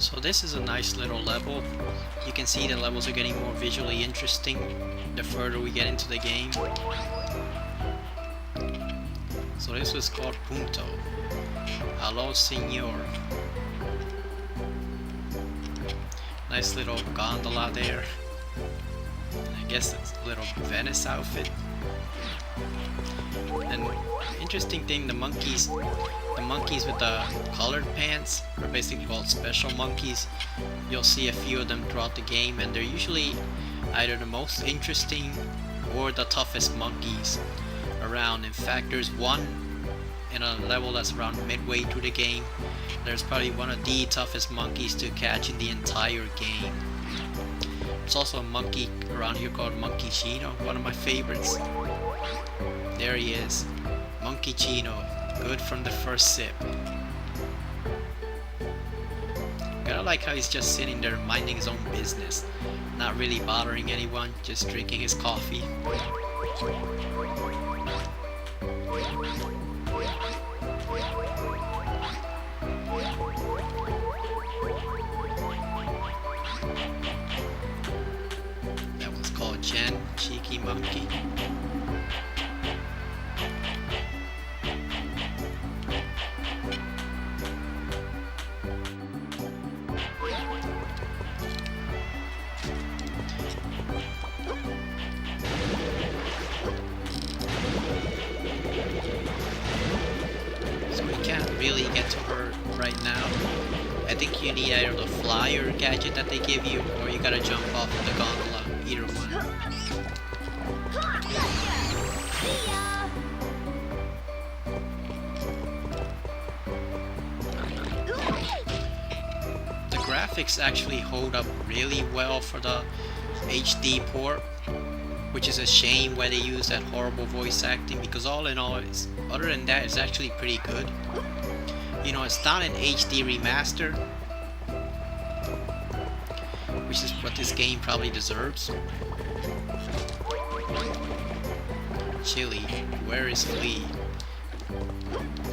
So this is a nice little level. You can see the levels are getting more visually interesting the further we get into the game. So this was called Punto. Hello, Senor. Nice little gondola there. I guess it's a little Venice outfit. And interesting thing, the monkeys with the colored pants are basically called special monkeys. You'll see a few of them throughout the game, and they're usually either the most interesting or the toughest monkeys around. In fact, there's one in a level that's around midway through the game. There's probably one of the toughest monkeys to catch in the entire game. There's also a monkey around here called Monkeyccino, one of my favorites. There he is, Monkeyccino, good from the first sip. Kinda like how he's just sitting there minding his own business, not really bothering anyone, just drinking his coffee. That was called Jen, cheeky monkey. Really get to her right now. I think you need either the flyer gadget that they give you, or you gotta jump off of the gondola. Either one. The graphics actually hold up really well for the HD port, which is a shame why they use that horrible voice acting, because all in all, other than that, it's actually pretty good. You know, it's not an HD remaster, which is what this game probably deserves. Chili, where is Flea?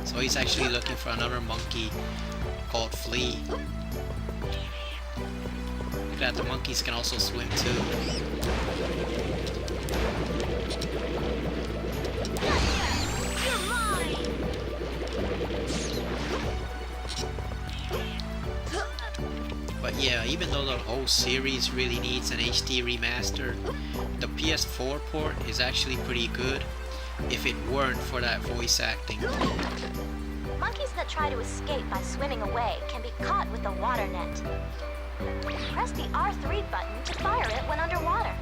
So he's actually looking for another monkey called Flea. Look at that, the monkeys can also swim too. But yeah, even though the whole series really needs an HD remaster, the PS4 port is actually pretty good if it weren't for that voice acting. Monkeys that try to escape by swimming away can be caught with the water net. Press the R3 button to fire it when underwater.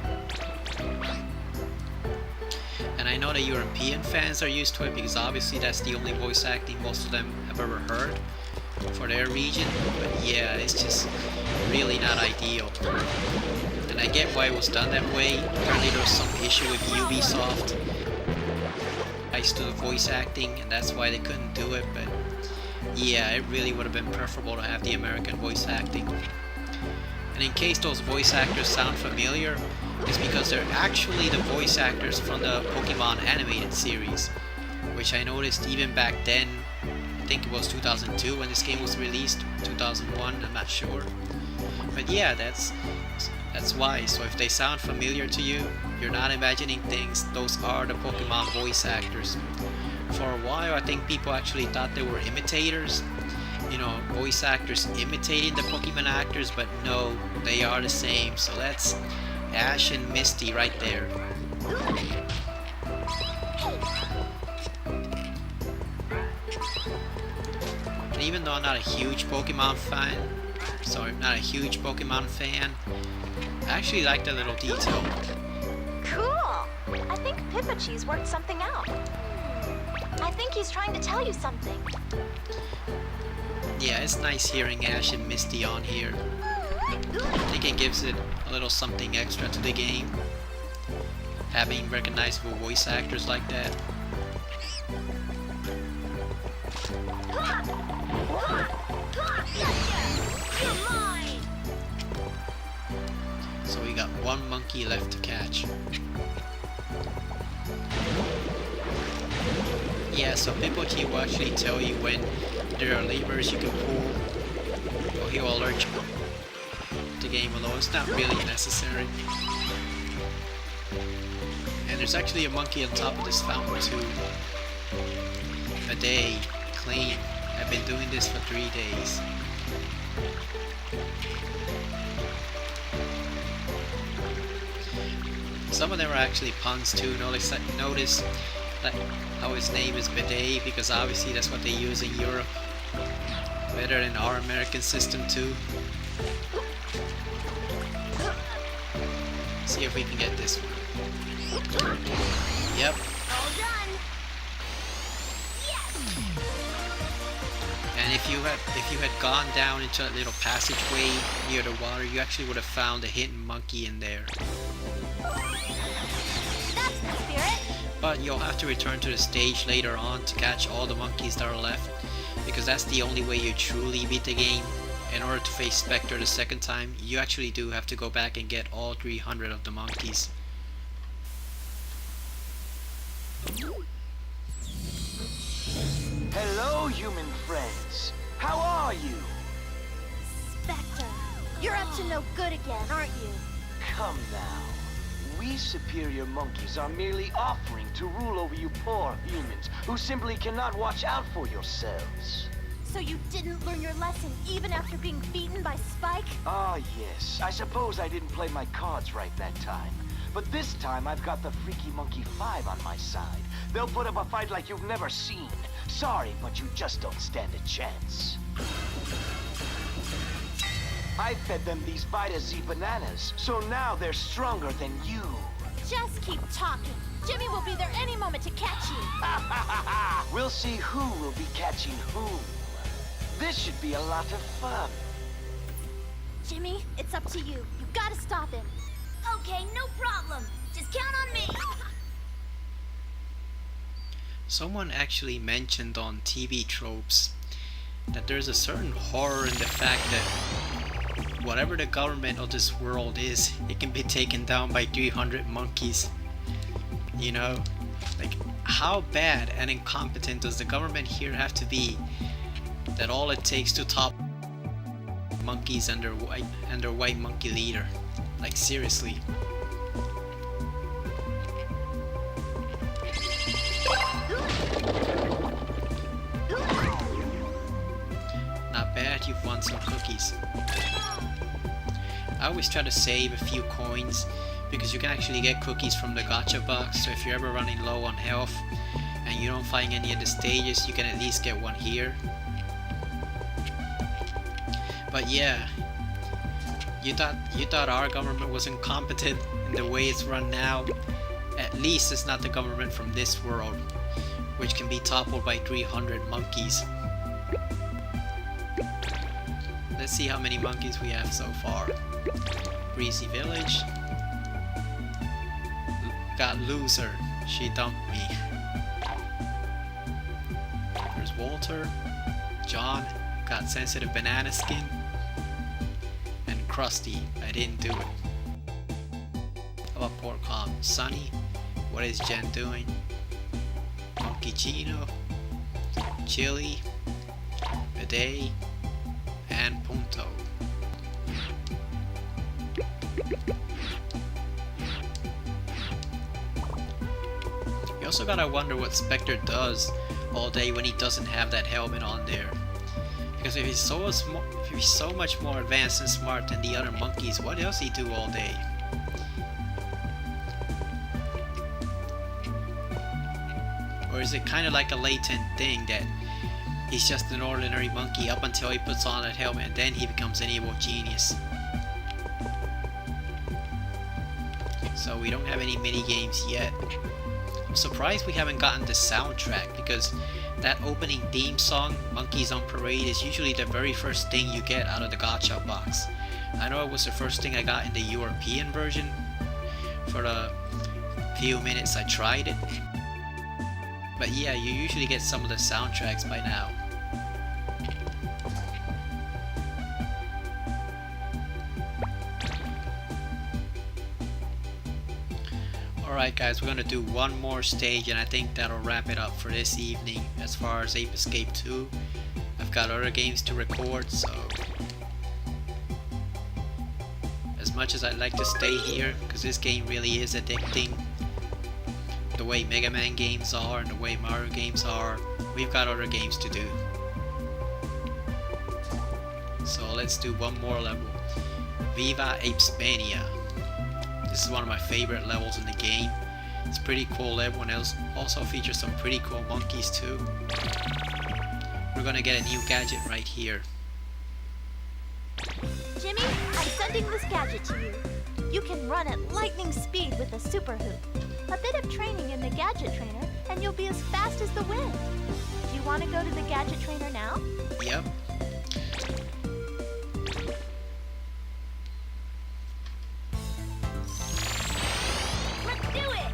And I know the European fans are used to it because obviously that's the only voice acting most of them have ever heard for their region, but yeah, it's just really not ideal. And I get why it was done that way. Apparently there was some issue with Ubisoft as to the voice acting, and that's why they couldn't do it, but yeah, it really would have been preferable to have the American voice acting. And in case those voice actors sound familiar, it's because they're actually the voice actors from the Pokemon animated series, which I noticed even back then. I think it was 2002 when this game was released, 2001, I'm not sure. But yeah, that's why. So if they sound familiar to you, you're not imagining things, those are the Pokemon voice actors. For a while I think people actually thought they were imitators, you know, voice actors imitating the Pokemon actors, but no, they are the same. So that's Ash and Misty right there. And even though I'm not a huge Pokemon fan, I actually like that little detail. Cool! I think Pippachee's worked something out. I think he's trying to tell you something. Yeah, it's nice hearing Ash and Misty on here. I think it gives it a little something extra to the game, having recognizable voice actors like that. So we got one monkey left to catch. Yeah, so Pippochi will actually tell you when there are levers you can pull, or he'll alert you the game alone. It's not really necessary. And there's actually a monkey on top of this fountain too. A day, clean. I've been doing this for 3 days. Some of them are actually puns too. Notice that how his name is Bidet, because obviously that's what they use in Europe. Better than our American system too. See if we can get this one. Yep. All done. Yes. And if you had gone down into that little passageway near the water, you actually would have found a hidden monkey in there. That's the spirit. But you'll have to return to the stage later on to catch all the monkeys that are left, because that's the only way you truly beat the game. In order to face Spectre the second time, you actually do have to go back and get all 300 of the monkeys. Hello, human friends. How are you? Spectre, you're up to no good again, aren't you? Come now. We superior monkeys are merely offering to rule over you poor humans who simply cannot watch out for yourselves. So you didn't learn your lesson even after being beaten by Spike? Ah, yes. I suppose I didn't play my cards right that time. But this time I've got the Freaky Monkey 5 on my side. They'll put up a fight like you've never seen. Sorry, but you just don't stand a chance. I fed them these Vita Z bananas, so now they're stronger than you. Just keep talking. Jimmy will be there any moment to catch you. We'll see who will be catching who. This should be a lot of fun. Jimmy, it's up to you. You gotta stop him. Okay, no problem. Just count on me. Someone actually mentioned on TV Tropes that there's a certain horror in the fact that whatever the government of this world is, it can be taken down by 300 monkeys. You know? Like, how bad and incompetent does the government here have to be that all it takes to top monkeys and their white monkey leader? Like, seriously. Not bad, you've won some cookies. I always try to save a few coins because you can actually get cookies from the gacha box, so if you're ever running low on health and you don't find any of the stages, you can at least get one here. But yeah, you thought our government was incompetent in the way it's run now. At least it's not the government from this world, which can be toppled by 300 monkeys. Let's see how many monkeys we have so far. Breezy Village. Got Loser. She dumped me. There's Walter. John. Got Sensitive Banana Skin. And Krusty. I didn't do it. How about Portcom? Sunny. What is Jen doing? Monkeyccino. Chili. Bidet. And Punto. You also gotta wonder what Spectre does all day when he doesn't have that helmet on there. Because if he's so much more advanced and smart than the other monkeys, what else he do all day? Or is it kind of like a latent thing that he's just an ordinary monkey up until he puts on that helmet and then he becomes an evil genius? So we don't have any mini games yet. I'm surprised we haven't gotten the soundtrack, because that opening theme song, Monkeys on Parade, is usually the very first thing you get out of the gacha box. I know it was the first thing I got in the European version for the few minutes I tried it. But yeah, you usually get some of the soundtracks by now. Alright guys, we're gonna do one more stage and I think that'll wrap it up for this evening as far as Ape Escape 2. I've got other games to record, so much as I'd like to stay here, because this game really is addicting. The way Mega Man games are and the way Mario games are, we've got other games to do. So let's do one more level. Viva Apes Mania. This is one of my favorite levels in the game. It's pretty cool. Everyone else also features some pretty cool monkeys too. We're gonna get a new gadget right here. Jimmy, I'm sending this gadget to you. You can run at lightning speed with a super hoop. A bit of training in the gadget trainer, and you'll be as fast as the wind. Do you want to go to the gadget trainer now? Yep. Let's do it!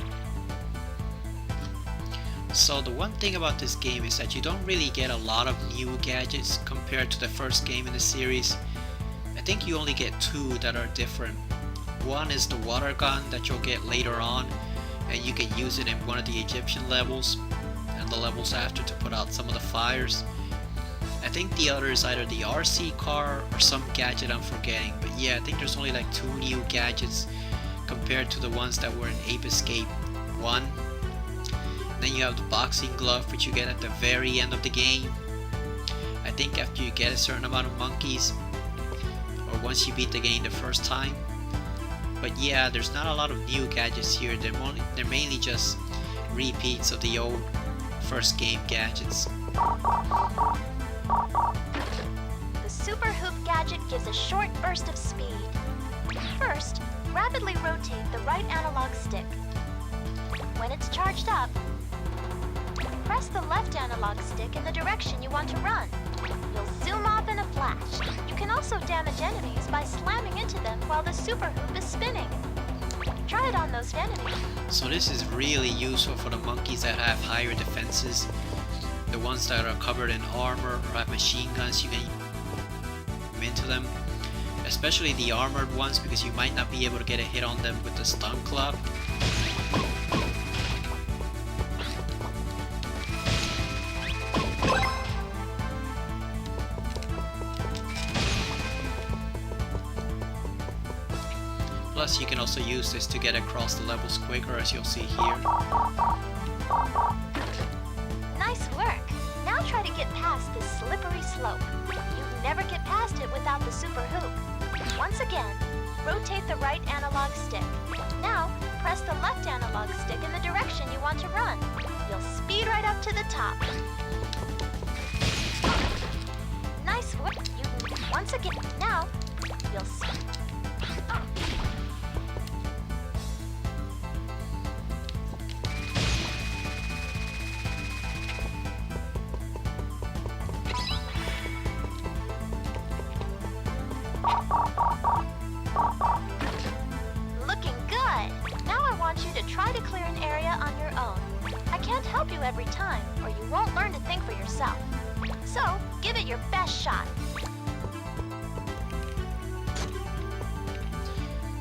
So the one thing about this game is that you don't really get a lot of new gadgets compared to the first game in the series. I think you only get two that are different. One is the water gun that you'll get later on, and you can use it in one of the Egyptian levels and the levels after to put out some of the fires. I think the other is either the RC car or some gadget I'm forgetting, but yeah, I think there's only like two new gadgets compared to the ones that were in Ape Escape 1. Then you have the boxing glove, which you get at the very end of the game. I think after you get a certain amount of monkeys, or once you beat the game the first time. But yeah, there's not a lot of new gadgets here. They're mainly just repeats of the old first game gadgets. The Super Hoop gadget gives a short burst of speed. First, rapidly rotate the right analog stick. When it's charged up, press the left analog stick in the direction you want to run. You'll zoom off in a flash. You can also damage enemies by slamming into them while the Super Hoop is spinning. Try it on those enemies. So this is really useful for the monkeys that have higher defenses. The ones that are covered in armor or have machine guns, you can into them. Especially the armored ones, because you might not be able to get a hit on them with the stun club. Plus you can also use this to get across the levels quicker, as you'll see here. Nice work! Now try to get past this slippery slope. You'd never get past it without the Super Hoop. Once again, rotate the right analog stick. Now, press the left analog stick in the direction you want to run. You'll speed right up to the top. Nice work! Once again, now, you'll see. Looking good! Now I want you to try to clear an area on your own. I can't help you every time, or you won't learn to think for yourself. So, give it your best shot.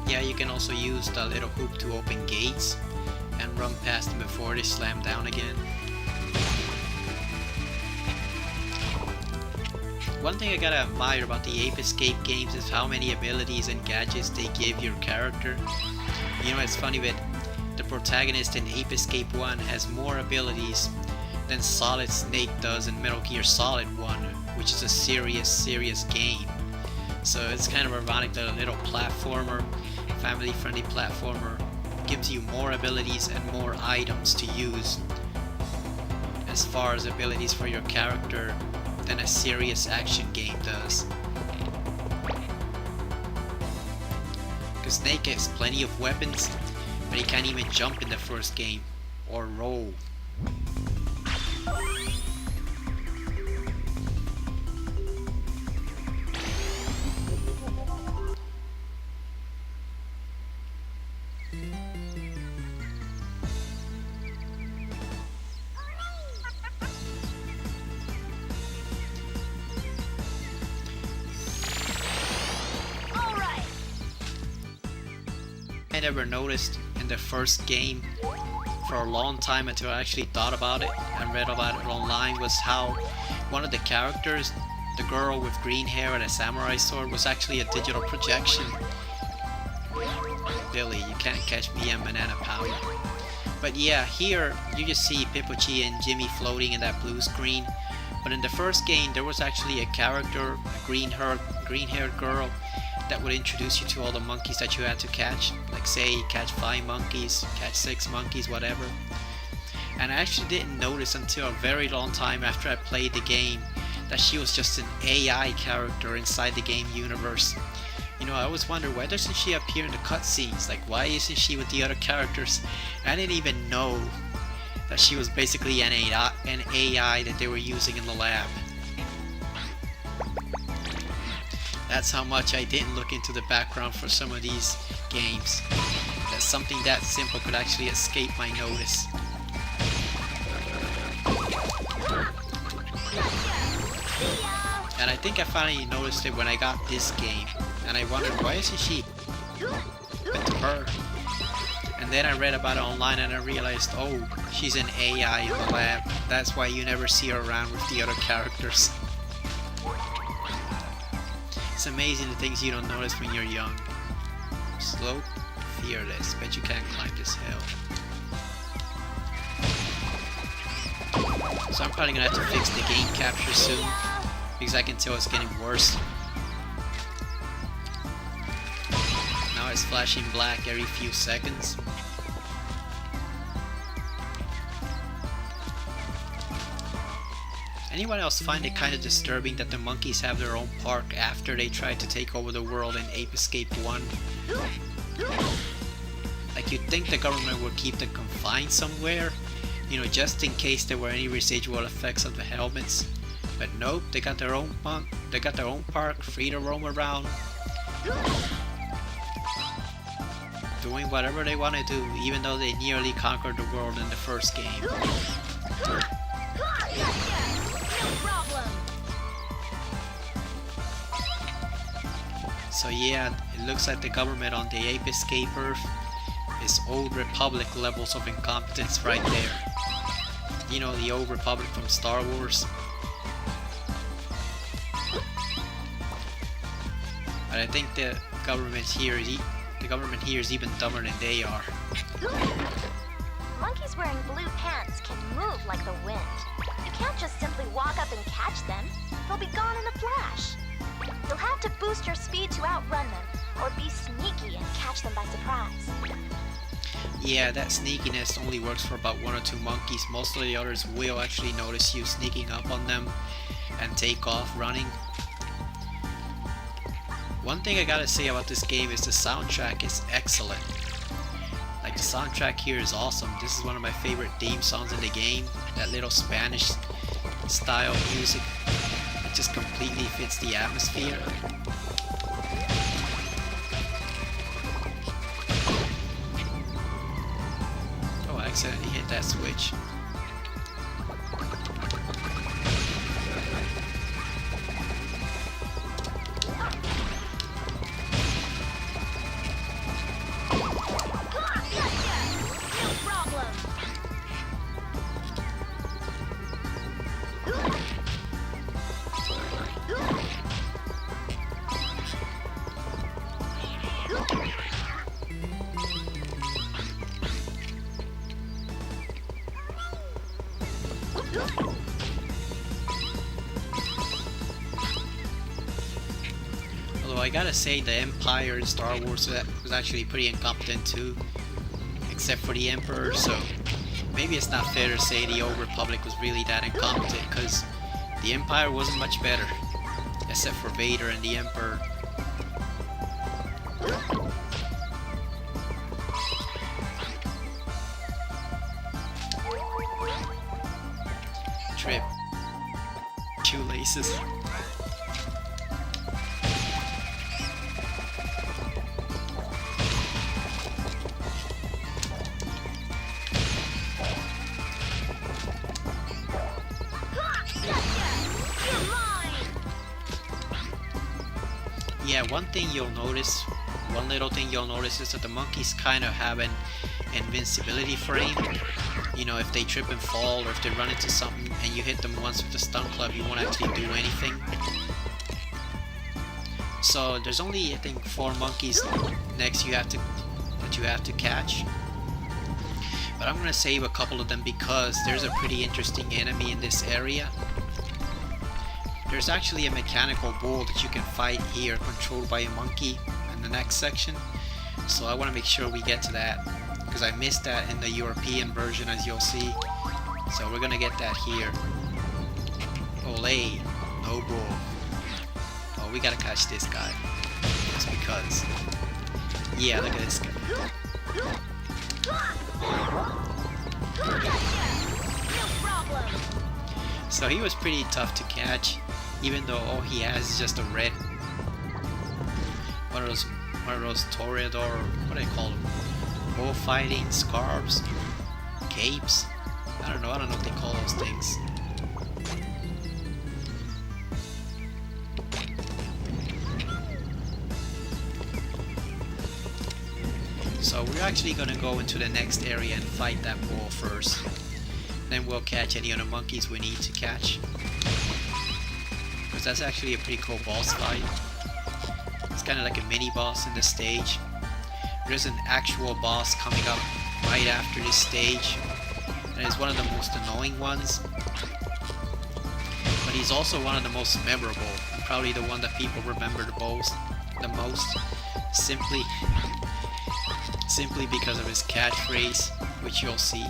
Yeah, you can also use the little hoop to open gates and run past them before they slam down again. One thing I gotta admire about the Ape Escape games is how many abilities and gadgets they give your character. You know, it's funny, but the protagonist in Ape Escape 1 has more abilities than Solid Snake does in Metal Gear Solid 1, which is a serious game. So it's kind of ironic that a little platformer, family-friendly platformer, gives you more abilities and more items to use as far as abilities for your character than a serious action game does. Because Snake has plenty of weapons, but he can't even jump in the first game, or roll. I never noticed in the first game for a long time until I actually thought about it and read about it online was how one of the characters, the girl with green hair and a samurai sword, was actually a digital projection. Billy, you can't catch me and Banana Power. But yeah, here you just see Pippochi and Jimmy floating in that blue screen. But in the first game, there was actually a character, a green-haired girl, that would introduce you to all the monkeys that you had to catch. Like say, catch 5 monkeys, catch 6 monkeys, whatever. And I actually didn't notice until a very long time after I played the game that she was just an AI character inside the game universe. You know, I always wonder, why doesn't she appear in the cutscenes? Like, why isn't she with the other characters? I didn't even know that she was basically an AI that they were using in the lab. That's how much I didn't look into the background for some of these games. That something that simple could actually escape my notice. And I think I finally noticed it when I got this game. And I wondered, why isn't she with her? And then I read about it online and I realized, oh, she's an AI in the lab. That's why you never see her around with the other characters. It's amazing the things you don't notice when you're young. Slope, fearless. Bet you can't climb this hill. So I'm probably gonna have to fix the game capture soon, because I can tell it's getting worse. Now it's flashing black every few seconds. Anyone else find it kind of disturbing that the monkeys have their own park after they tried to take over the world in Ape Escape 1? Like, you'd think the government would keep them confined somewhere, you know, just in case there were any residual effects of the helmets. But nope, they got their own park, free to roam around, doing whatever they want to do, even though they nearly conquered the world in the first game. So yeah, it looks like the government on the Ape Escape Earth is Old Republic levels of incompetence right there. You know, the Old Republic from Star Wars. But I think the government here is even dumber than they are. Monkeys wearing blue pants can move like the wind. You can't just simply walk up and catch them. They'll be gone in a flash. You'll have to boost your speed to outrun them, or be sneaky and catch them by surprise. Yeah, that sneakiness only works for about 1 or 2 monkeys. Most of the others will actually notice you sneaking up on them and take off running. One thing I gotta say about this game is the soundtrack is excellent. Like, the soundtrack here is awesome. This is one of my favorite theme songs in the game. That little Spanish style music. It just completely fits the atmosphere. Oh, I accidentally hit that switch. Although I gotta say, the Empire in Star Wars was actually pretty incompetent too, except for the Emperor, so maybe it's not fair to say the Old Republic was really that incompetent, because the Empire wasn't much better, except for Vader and the Emperor. Trip. Shoelaces. Yeah, one little thing you'll notice is that the monkeys kind of have an invincibility frame. You know, if they trip and fall, or if they run into something and you hit them once with the stun club, you won't actually do anything. So there's only, I think, 4 monkeys next you have to catch. But I'm gonna save a couple of them because there's a pretty interesting enemy in this area. There's actually a mechanical bull that you can fight here, controlled by a monkey in the next section. So I want to make sure we get to that, because I missed that in the European version, as you'll see. So we're gonna get that here. Olay, no bull. Oh, we gotta catch this guy. Just because. Yeah, look at this guy. So he was pretty tough to catch, even though all he has is just a red, one of those Toreador, what do they call them? Bullfighting scarves, capes. I don't know what they call those things. So we're actually gonna go into the next area and fight that bull first. Then we'll catch any other monkeys we need to catch. Because that's actually a pretty cool boss fight. It's kind of like a mini boss in this stage. There's an actual boss coming up right after this stage. And it's one of the most annoying ones. But he's also one of the most memorable. And probably the one that people remember the most. Simply because of his catchphrase, which you'll see.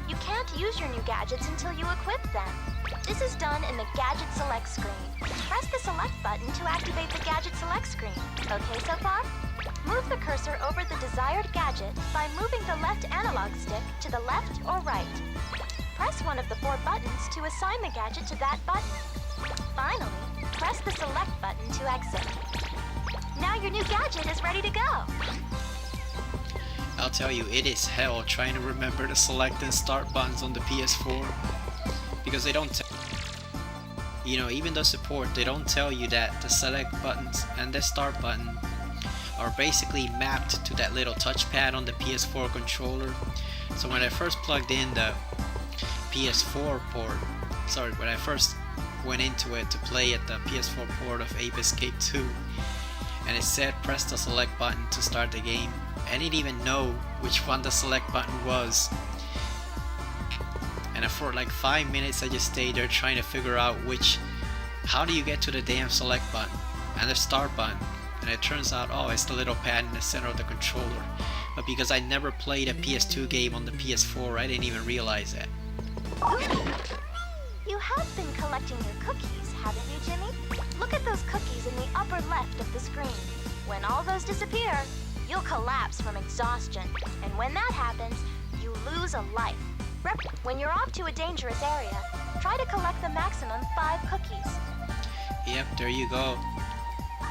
You can't use your new gadgets until you equip them. This is done in the Gadget Select screen. Press the Select button to activate the Gadget Select screen. Okay so far? Move the cursor over the desired gadget by moving the left analog stick to the left or right. Press one of the 4 buttons to assign the gadget to that button. Finally, press the Select button to exit. Now your new gadget is ready to go. I'll tell you, it is hell trying to remember the select and start buttons on the PS4. Because they don't you know, even the support, they don't tell you that the select buttons and the start button are basically mapped to that little touchpad on the PS4 controller. So when I first plugged in the PS4 port, when I first went into it to play at the PS4 port of Ape Escape 2, and it said press the select button to start the game, I didn't even know which one the select button was. And for like 5 minutes I just stayed there trying to figure out how do you get to the damn select button and the start button. And it turns out, oh, it's the little pad in the center of the controller. But because I never played a PS2 game on the PS4, I didn't even realize that. You have been collecting your cookies, haven't you, Jimmy? Look at those cookies in the upper left of the screen. When all those disappear, you'll collapse from exhaustion. And when that happens, you lose a life. When you're off to a dangerous area, try to collect the maximum 5 cookies. Yep, there you go.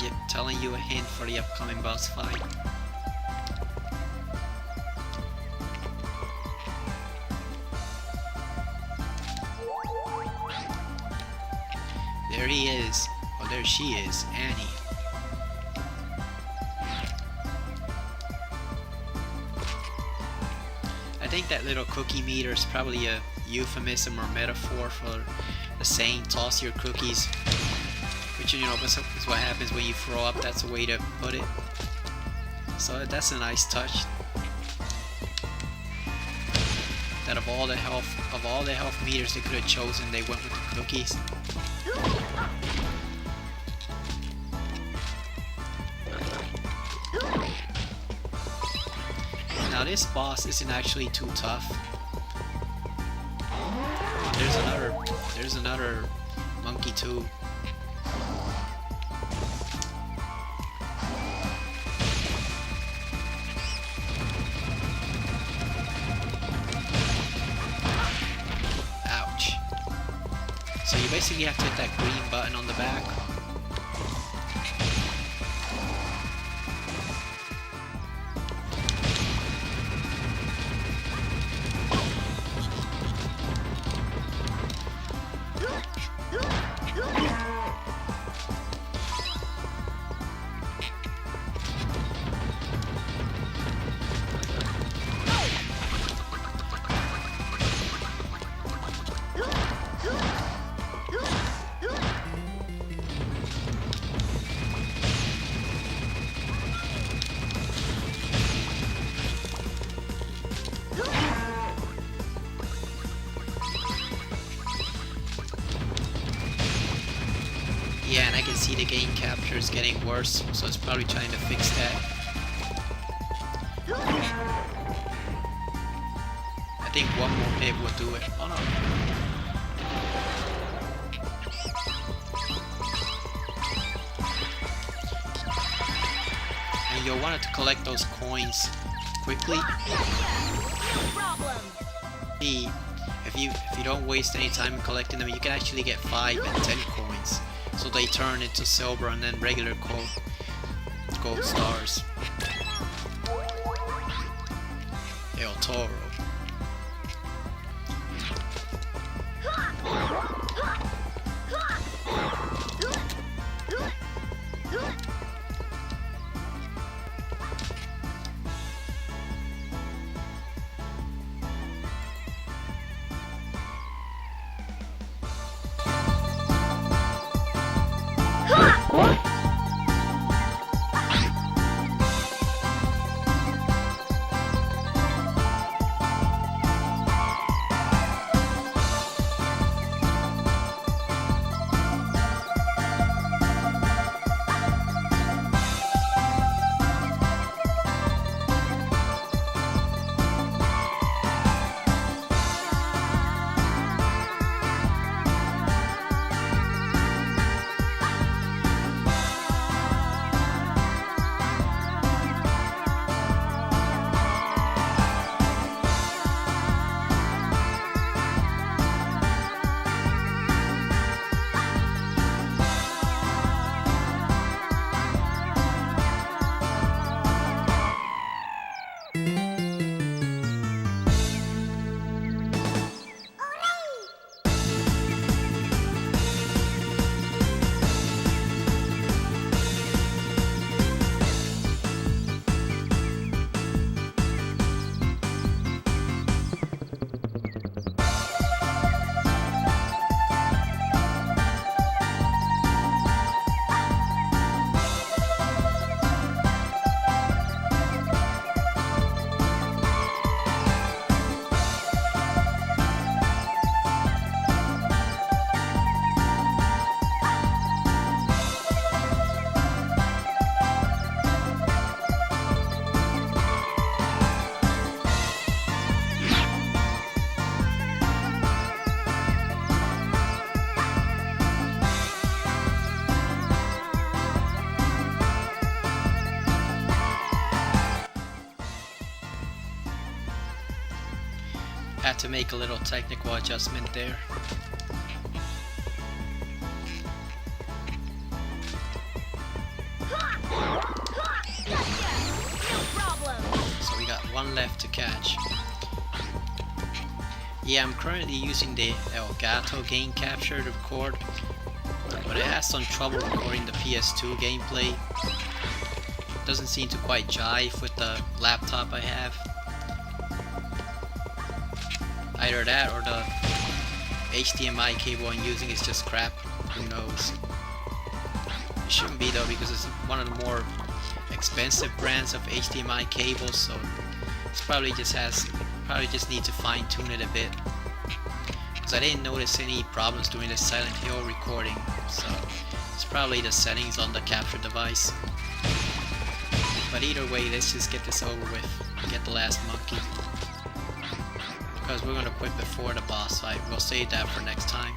Yep, telling you a hint for the upcoming boss fight. There he is. Oh, there she is, Annie. I think that little cookie meter is probably a euphemism or metaphor for the saying toss your cookies. Which, you know, is what happens when you throw up. That's a way to put it. So that's a nice touch. That of all the health meters they could have chosen, they went with the cookies. Now this boss isn't actually too tough. There's another monkey too. Ouch. So you basically have to hit that green button on the back. Yeah, and I can see the game capture is getting worse, so it's probably trying to fix that. I think one more hit will do it. Oh no. And you'll want to collect those coins quickly. If you don't waste any time collecting them, you can actually get 5 and 10 coins. So they turn into silver and then regular gold stars. El Toro. Had to make a little technical adjustment there. So we got one left to catch. Yeah, I'm currently using the Elgato game capture to record, but it has some trouble recording the PS2 gameplay. Doesn't seem to quite jive with the laptop I have. Either that or the HDMI cable I'm using is just crap. Who knows? It shouldn't be though, because it's one of the more expensive brands of HDMI cables, so it's probably just need to fine tune it a bit. Because I didn't notice any problems during the Silent Hill recording, so it's probably the settings on the capture device. But either way, let's just get this over with and get the last monkey. Because we're going to quit before the boss fight. We'll save that for next time.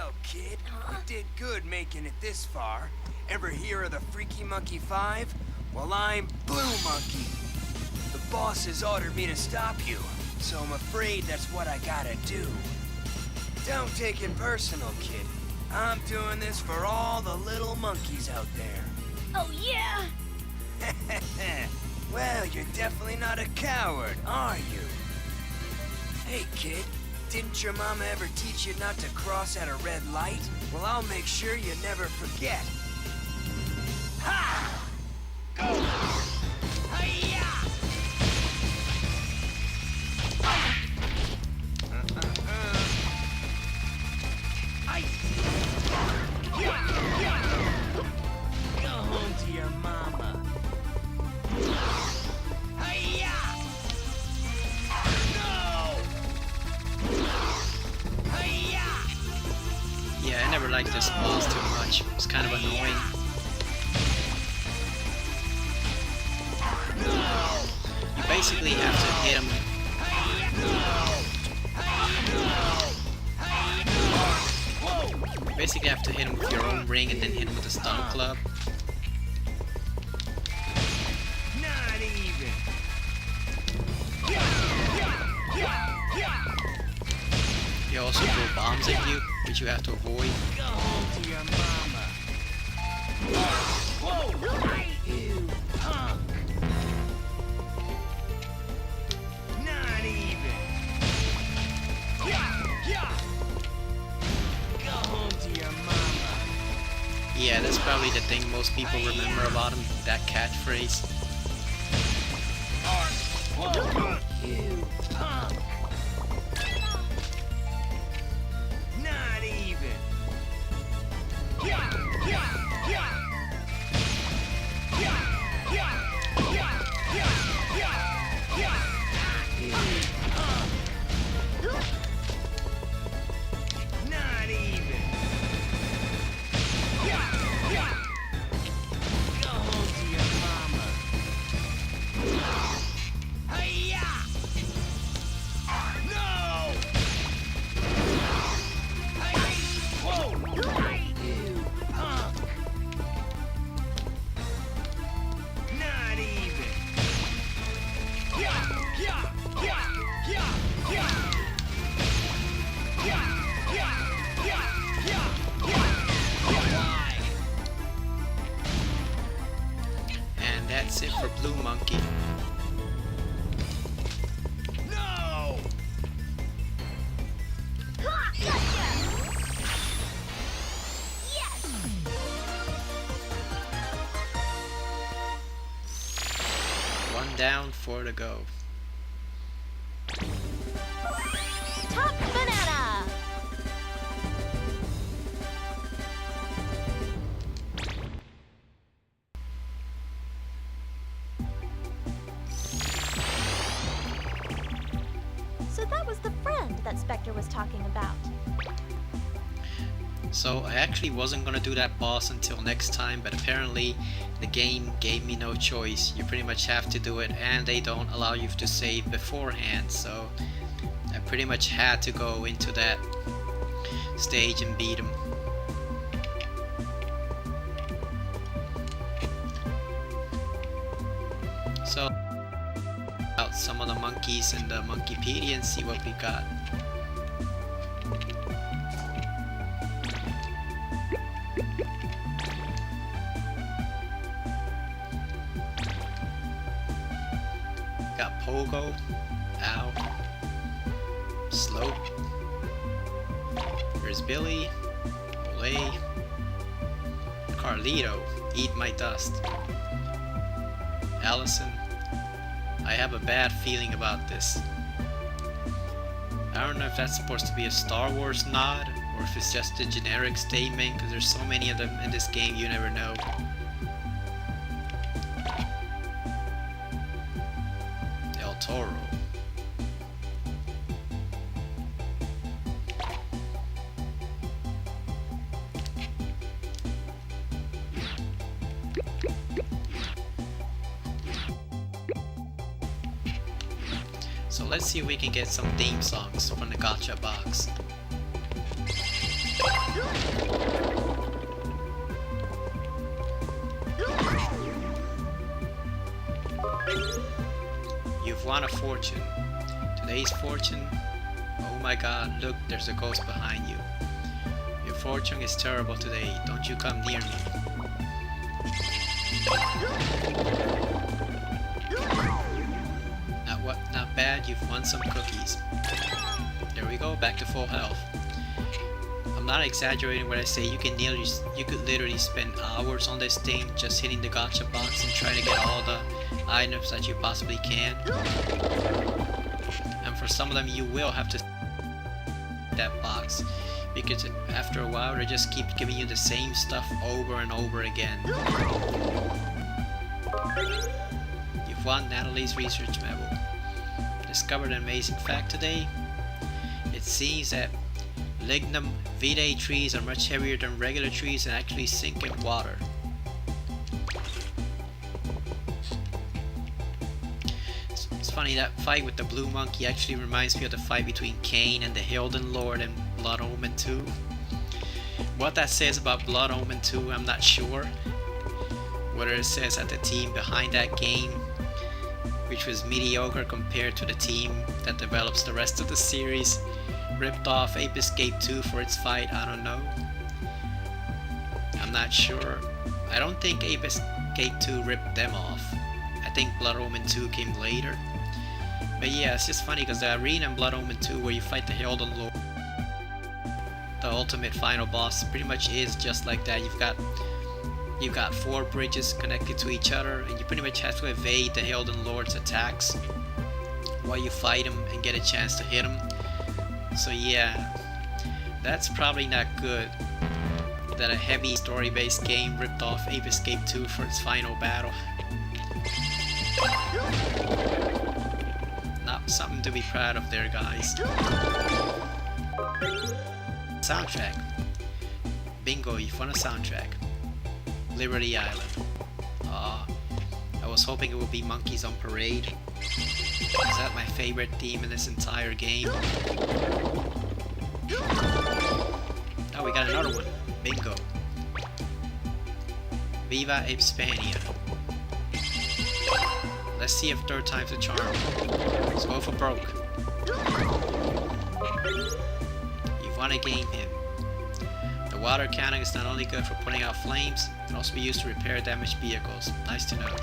Well, kid, you did good making it this far. Ever hear of the Freaky Monkey 5? Well, I'm Blue Monkey. The boss has ordered me to stop you, so I'm afraid that's what I gotta do. Don't take it personal, kid. I'm doing this for all the little monkeys out there. Oh, yeah? Well, you're definitely not a coward, are you? Hey, kid, didn't your mama ever teach you not to cross at a red light? Well, I'll make sure you never forget. Ha! Go! Hi-ya! Go home to your mama. Hi-ya! No! Hi-ya! Yeah, I never liked this boss too much. It's kind of annoying. You basically have to hit him. You basically have to hit him with your own ring and then hit him with a stun club. Not even. He also throw bombs at you, which you have to avoid. Go home to your mama. Whoa! You punk! Not even. Go home to your mama. Yeah, that's probably the thing most people remember about him, that catchphrase. You punk! Not even. You punk! Not even. Go home to your mama. Hi-ya! No! Whoa! You punk! Not even. And that's it for Blue Monkey. No! One down, 4 to go. Top banana! So that was the friend that Spectre was talking about. So I actually wasn't gonna do that boss until next time, but apparently the game gave me no choice. You pretty much have to do it, and they don't allow you to save beforehand, so I pretty much had to go into that stage and beat him. So out some of the monkeys in the Monkeypedia and see what we got. Got Pogo, Ow, Slope, there's Billy, Olay, Carlito, Eat My Dust, Allison. I have a bad feeling about this. I don't know if that's supposed to be a Star Wars nod, or if it's just a generic statement, because there's so many of them in this game you never know. El Toro. So let's see if we can get some theme songs from the gacha box. You've won a fortune. Today's fortune. Oh my god, look, there's a ghost behind you. Your fortune is terrible today. Don't you come near me. Not bad, you've won some cookies. There we go, back to full health. I'm not exaggerating when I say you could literally spend hours on this thing just hitting the gacha box and trying to get all the items that you possibly can. And for some of them you will have to that box because after a while they just keep giving you the same stuff over and over again. You've won Natalie's research medal. Discovered an amazing fact today. It seems that lignum vitae trees are much heavier than regular trees and actually sink in water. It's funny, that fight with the blue monkey actually reminds me of the fight between Cain and the Hilden Lord in Blood Omen 2. What that says about Blood Omen 2, I'm not sure. Whether it says that the team behind that game, which was mediocre compared to the team that develops the rest of the series, ripped off Ape Escape 2 for its fight, I don't know. I'm not sure. I don't think Ape Escape 2 ripped them off. I think Blood Omen 2 came later. But yeah, it's just funny because the arena in Blood Omen 2 where you fight the Hilden Lord, the ultimate final boss, pretty much is just like that. You've got 4 bridges connected to each other and you pretty much have to evade the Hilden Lord's attacks while you fight him and get a chance to hit him. So yeah, that's probably not good that a heavy story-based game ripped off Ape Escape 2 for its final battle. Not something to be proud of there, guys. Soundtrack. Bingo, you've won a soundtrack. Liberty Island. I was hoping it would be Monkeys on Parade. Is that my favorite theme in this entire game? Oh, we got another one. Bingo. Viva Hispania. Let's see if third time's a charm. Let's go for broke. You've won a game hit. The water cannon is not only good for putting out flames, it can also be used to repair damaged vehicles. Nice to know.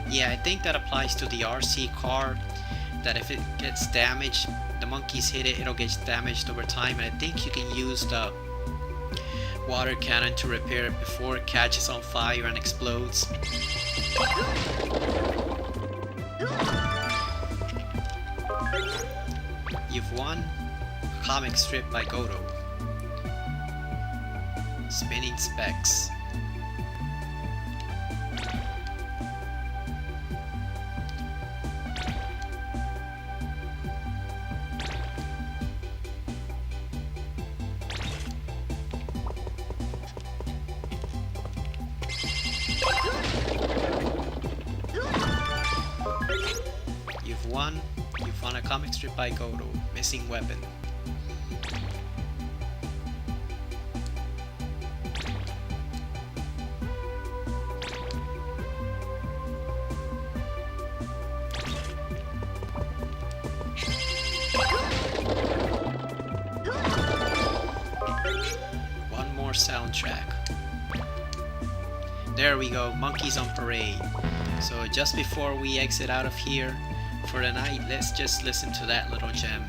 Yeah, I think that applies to the RC car, that if it gets damaged, the monkeys hit it, it'll get damaged over time, and I think you can use the water cannon to repair it before it catches on fire and explodes. You've won a comic strip by Godo. Spinning Specs. You've won a comic strip by Godo, Missing Weapon. One more soundtrack. There we go, Monkeys on Parade. So just before we exit out of here for the night, let's just listen to that little gem.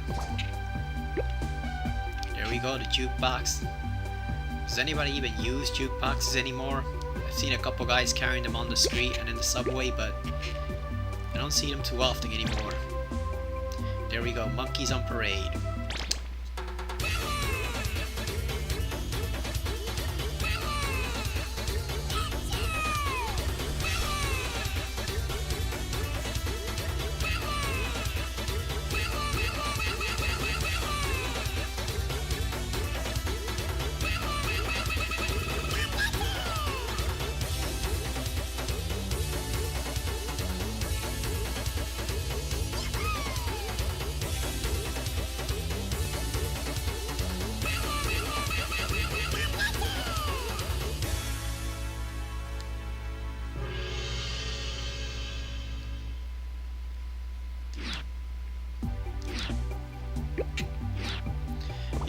There we go, the jukebox. Does anybody even use jukeboxes anymore? I've seen a couple guys carrying them on the street and in the subway, but I don't see them too often anymore. There we go, Monkeys on Parade.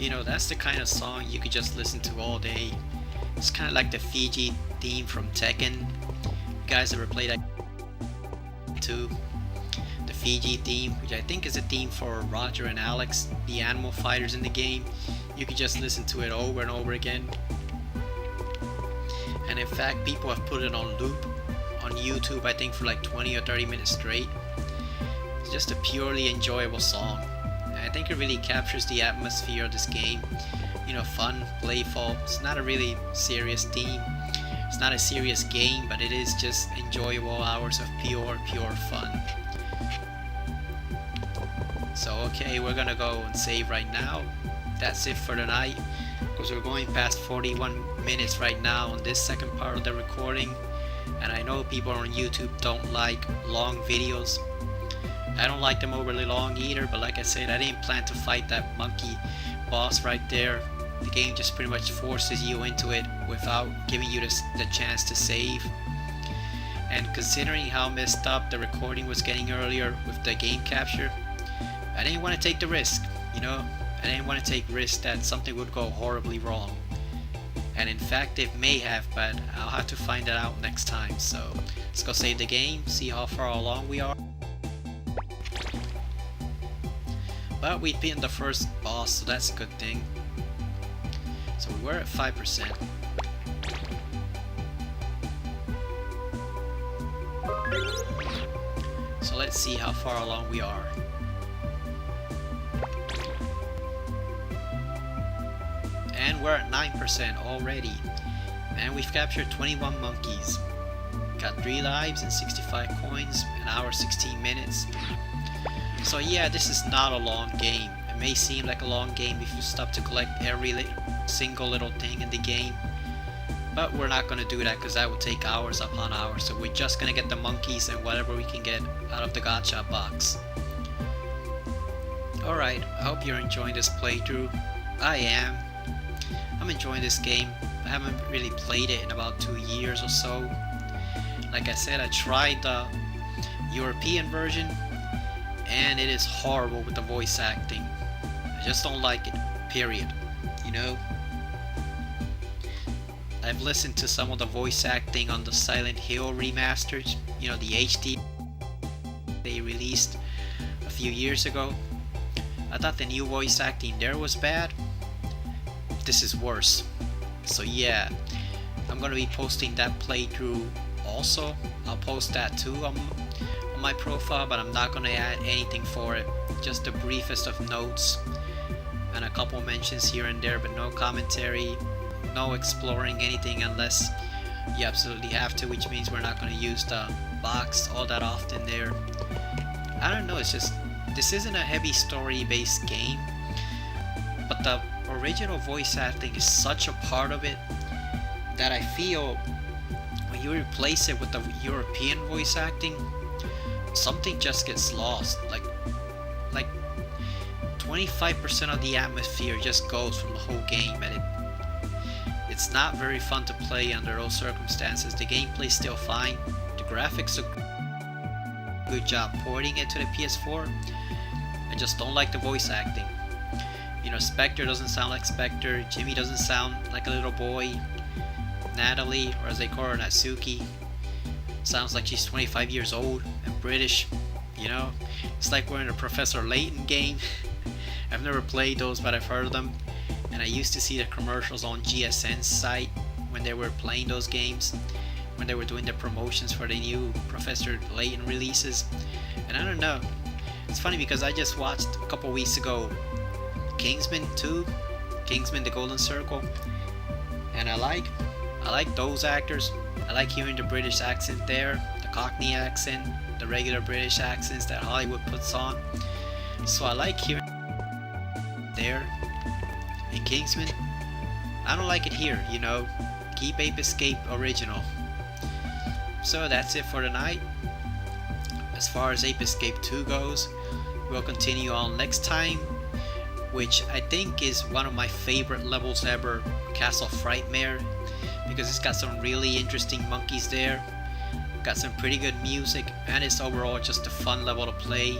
You know, that's the kind of song you could just listen to all day. It's kind of like the Fiji theme from Tekken. You guys ever played that too? The Fiji theme, which I think is a theme for Roger and Alex, the animal fighters in the game. You could just listen to it over and over again. And in fact, people have put it on loop on YouTube, I think for like 20 or 30 minutes straight. It's just a purely enjoyable song. And I think it really captures the atmosphere of this game. You know, fun, playful. It's not a really serious theme. It's not a serious game, but it is just enjoyable hours of pure fun. So okay, we're gonna go and save right now. That's it for tonight, because we're going past 41 minutes right now on this second part of the recording. And I know people on YouTube don't like long videos. I don't like them overly long either, but like I said, I didn't plan to fight that monkey boss right there. The game just pretty much forces you into it without giving you the chance to save. And considering how messed up the recording was getting earlier with the game capture, I didn't want to take the risk, you know? I didn't want to take risks that something would go horribly wrong. And in fact it may have, but I'll have to find that out next time. So let's go save the game, see how far along we are. But we beat the first boss, so that's a good thing. So we were at 5%. So let's see how far along we are. And we're at 9% already. And we've captured 21 monkeys. Got 3 lives and 65 coins, an hour 16 minutes. So yeah, this is not a long game. It may seem like a long game if you stop to collect every single little thing in the game. But we're not going to do that because that would take hours upon hours. So we're just going to get the monkeys and whatever we can get out of the gacha box. Alright, I hope you're enjoying this playthrough. I am. I'm enjoying this game. I haven't really played it in about 2 years or so. Like I said, I tried the European version and it is horrible with the voice acting. I just don't like it, period. You know? I've listened to some of the voice acting on the Silent Hill remasters, you know, the HD they released a few years ago. I thought the new voice acting there was bad. This is worse. So yeah, I'm gonna be posting that playthrough also. I'll post that too on my profile, but I'm not gonna add anything for it. Just the briefest of notes and a couple mentions here and there, but no commentary, no exploring anything unless you absolutely have to, which means we're not gonna use the box all that often there. I don't know, it's just, this isn't a heavy story based game, but the original voice acting is such a part of it that I feel when you replace it with the European voice acting, something just gets lost. Like 25% of the atmosphere just goes from the whole game, and it's not very fun to play under those circumstances. The gameplay's still fine, the graphics are good job porting it to the PS4. I just don't like the voice acting. You know, Spectre doesn't sound like Spectre, Jimmy doesn't sound like a little boy, Natalie, or as they call her, Natsuki, sounds like she's 25 years old and British, you know? It's like we're in a Professor Layton game. I've never played those, but I've heard of them, and I used to see the commercials on GSN's site when they were playing those games, when they were doing the promotions for the new Professor Layton releases. And I don't know, it's funny because I just watched a couple weeks ago Kingsman 2, Kingsman The Golden Circle, and I like those actors. I like hearing the British accent there, the Cockney accent, the regular British accents that Hollywood puts on. So I like hearing there in Kingsman. I don't like it here, you know. Keep Ape Escape original. So that's it for tonight. As far as Ape Escape 2 goes, we'll continue on next time, which I think is one of my favorite levels ever, Castle Frightmare, because it's got some really interesting monkeys there, got some pretty good music, and it's overall just a fun level to play.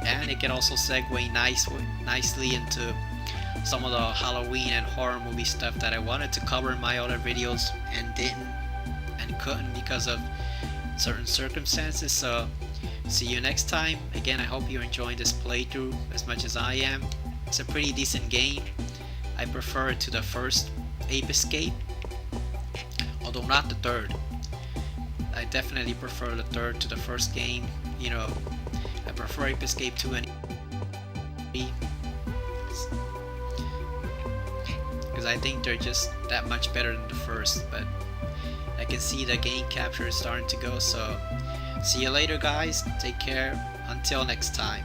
And it can also segue nicely into some of the Halloween and horror movie stuff that I wanted to cover in my other videos and didn't and couldn't because of certain circumstances. So see you next time. Again, I hope you're enjoying this playthrough as much as I am. It's a pretty decent game. I prefer it to the first Ape Escape, although not the third. I definitely prefer the third to the first game. You know, I prefer Ape Escape 2 and 3 because I think they're just that much better than the first, but I can see the game capture is starting to go. So see you later, guys. Take care. Until next time.